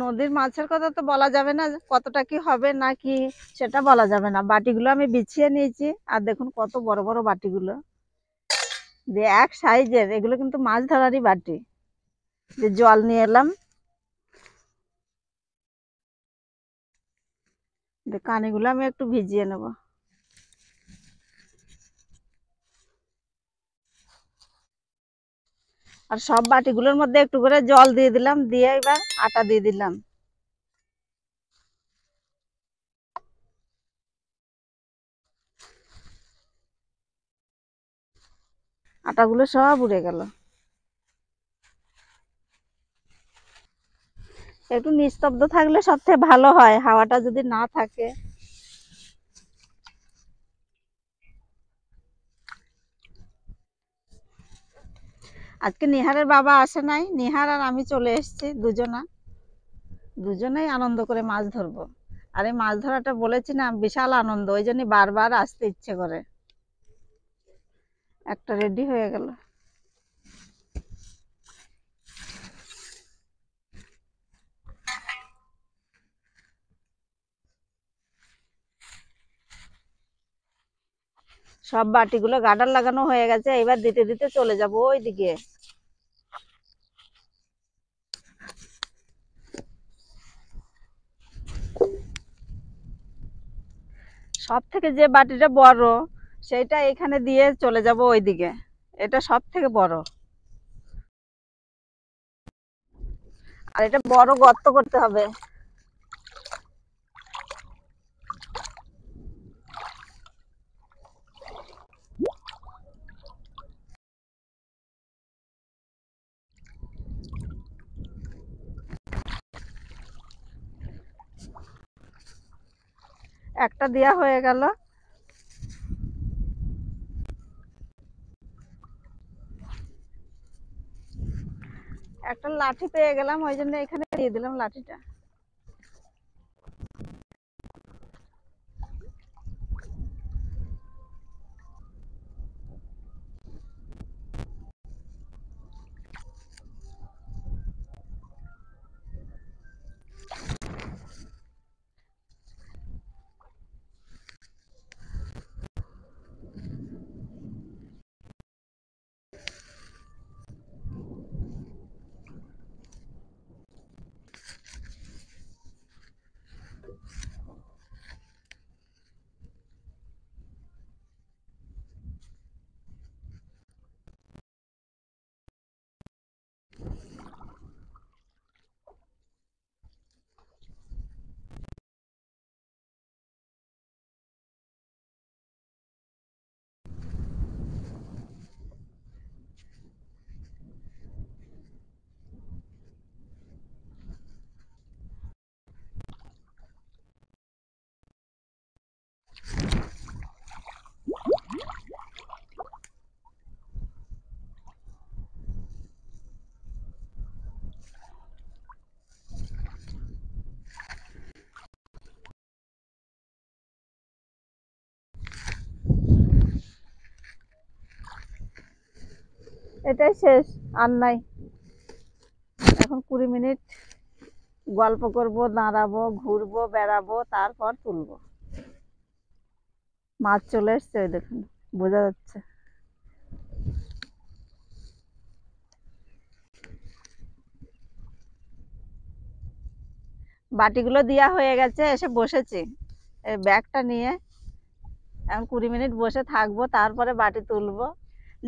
নদীর মাছের কথা তো বলা যাবে না, কতটা কি হবে না কি সেটা বলা যাবে না। বাটিগুলো আমি বিছিয়ে নিয়েছি, আর দেখুন কত বড় বড় বাটিগুলো, যে এক সাইজের, এগুলো কিন্তু মাছ ধরারই বাটি। যে জল নিয়ে এলাম, কানিগুলো আমি একটু ভিজিয়ে নেব। আর সব বাটিগুলোর মধ্যে একটু করে জল দিয়ে দিলাম, দিয়ে এবার আটা দিয়ে দিলাম। আটাগুলো সব উড়ে গেল। একটু নিস্তব্ধ থাকলে সব থেকে ভালো হয়, হাওয়াটা যদি না থাকে। আজকে নিহারের বাবা আসে নাই, নিহার আর আমি চলে এসেছি, দুজনেই আনন্দ করে মাছ ধরবো। আর এই মাছ ধরাটা বলেছি না, বিশাল আনন্দ, ওই জন্য বারবার আসতে ইচ্ছে করে। একটা রেডি হয়ে গেল। সব বাটিগুলো গার্ডার লাগানো হয়ে গেছে, এবার দিতে দিতে চলে যাব ওইদিকে। সব থেকে যে বাটিটা বড়, সেইটা এখানে দিয়ে চলে যাব ওইদিকে। এটা সব থেকে বড়। আর এটা বড় গর্ত করতে হবে। একটা দেয়া হয়ে গেল। একটা লাঠি পেয়ে গেলাম, ওই জন্য এখানে দিয়ে দিলাম লাঠিটা। এটাই শেষ, আর নাই। এখন 20 মিনিট গল্প করব, দাঁড়াবো, ঘুরবো, বেড়াবো, তারপর তুলবো। মাছ চলে এসছে, ওই দেখুন, বোঝা যাচ্ছে। বাটিগুলো দেওয়া হয়ে গেছে, এসে বসেছি এই ব্যাগটা নিয়ে। এখন 20 মিনিট বসে থাকবো, তারপরে বাটি তুলবো।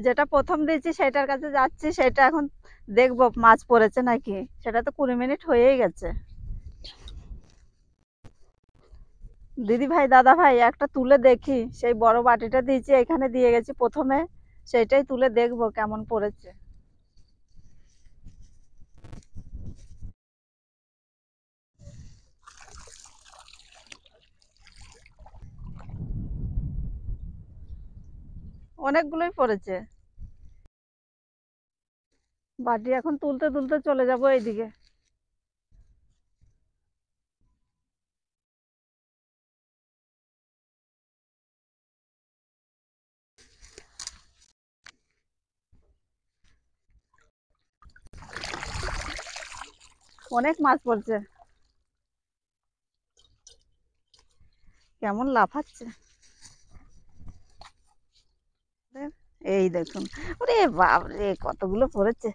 যেটা প্রথম দিয়েছি সেটার কাছে যাচ্ছি, সেটা এখন দেখবো মাছ পড়েছে নাকি। সেটা তো 20 মিনিট হয়েই গেছে। দিদি ভাই, দাদা ভাই, একটা তুলে দেখি। সেই বড় বাটিটা দিয়েছি, এখানে দিয়ে গেছি প্রথমে, সেটাই তুলে দেখবো কেমন পড়েছে। অনেকগুলোই পড়েছে। বাটি এখন তুলতে তুলতে চলে যাবো এইদিকে। অনেক মাছ পড়ছে। কেমন লাফাচ্ছে। এই দেখুন, ওরে বাপরে কতগুলো পড়েছে।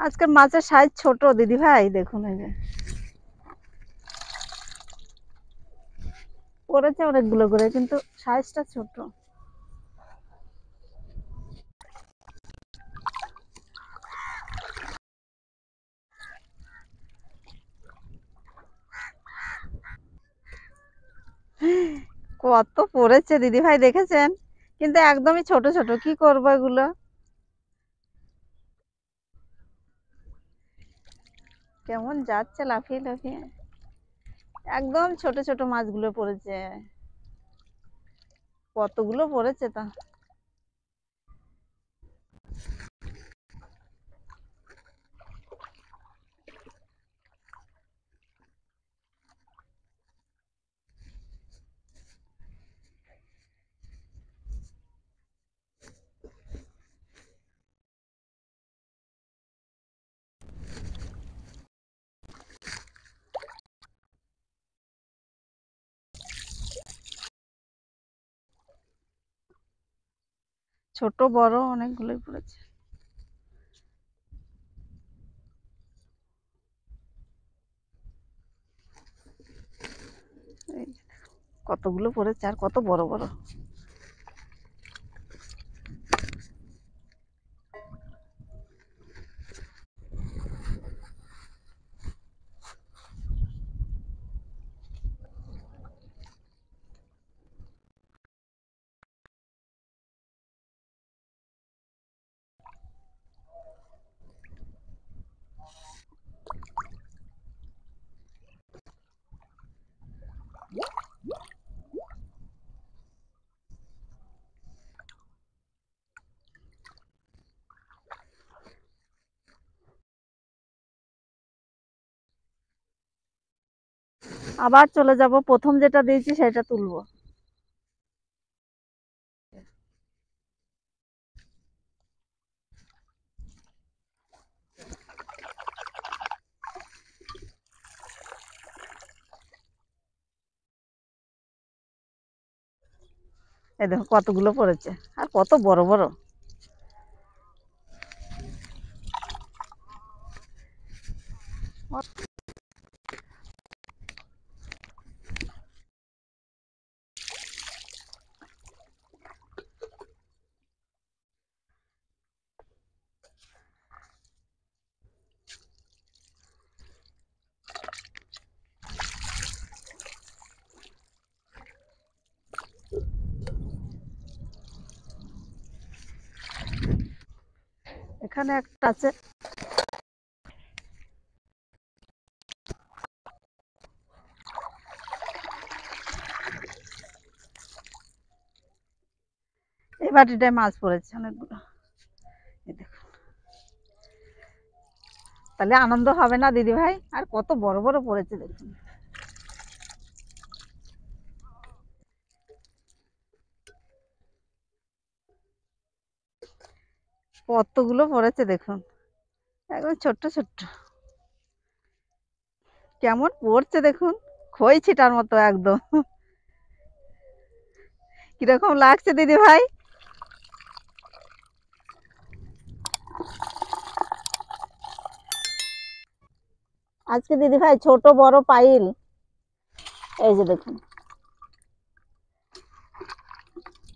আজকের মাছের সাইজ ছোট দিদি ভাই, দেখুন এই যে পড়েছে অনেকগুলো করে, কিন্তু সাইজটা ছোট। কত পড়েছে দিদি ভাই দেখেছেন, কিন্তু একদমই ছোট ছোট। কি করবো এগুলো, কেমন যাচ্ছে লাফিয়ে লাফিয়ে। একদম ছোট ছোট মাছগুলো পড়েছে। কতগুলো পড়েছে তা। ছোট বড় অনেকগুলোই পড়েছে। এই যে কতগুলো পড়েছে, আর কত বড় বড়। আবার চলে যাব, প্রথম যেটা দিয়েছি সেটা তুলবো। এই দেখো কতগুলো পড়েছে, আর কত বড় বড়। এখানে একটা আছে। এই বাটিটায় মাছ পড়েছে অনেকগুলো। এই দেখুন, তাহলে আনন্দ হবে না দিদি ভাই? আর কত বড় বড় পড়েছে দেখুন। কতগুলো পড়েছে দেখুন, একদম ছোট্ট ছোট্ট। কেমন পড়ছে দেখুন, খই ছিটার মতো একদম। কিরকম লাগছে দিদি ভাই? আজকে দিদি ভাই ছোট বড় পাইল, এই যে দেখুন।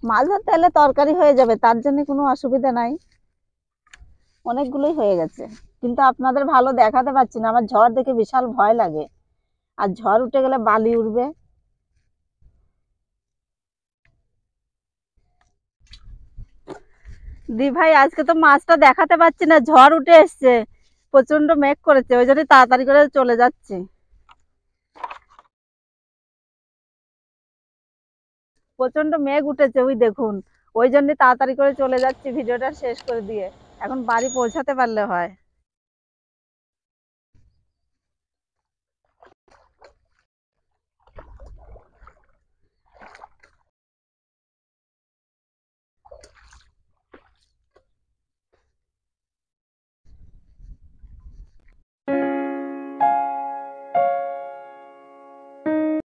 মাছ ধরতে এলে তরকারি হয়ে যাবে, তার জন্য কোনো অসুবিধা নাই। অনেকগুলোই হয়ে গেছে, কিন্তু আপনাদের ভালো দেখাতে পাচ্ছি না, আমার ঝড় দেখে বিশাল ভয় লাগে। আর ঝড় উঠে গেলে বালি উঠবে। দি ভাই আজকে তো মাছটা দেখাতে পাচ্ছি না, ঝড় উঠে এসছে। প্রচন্ড মেঘ করেছে, ওই জন্য তাড়াতাড়ি করে চলে যাচ্ছি। প্রচন্ড মেঘ উঠেছে ওই দেখুন, ওই জন্য তাড়াতাড়ি করে চলে যাচ্ছি ভিডিওটা শেষ করে দিয়ে। এখন বাড়ি পৌঁছাতে পারলে হয়।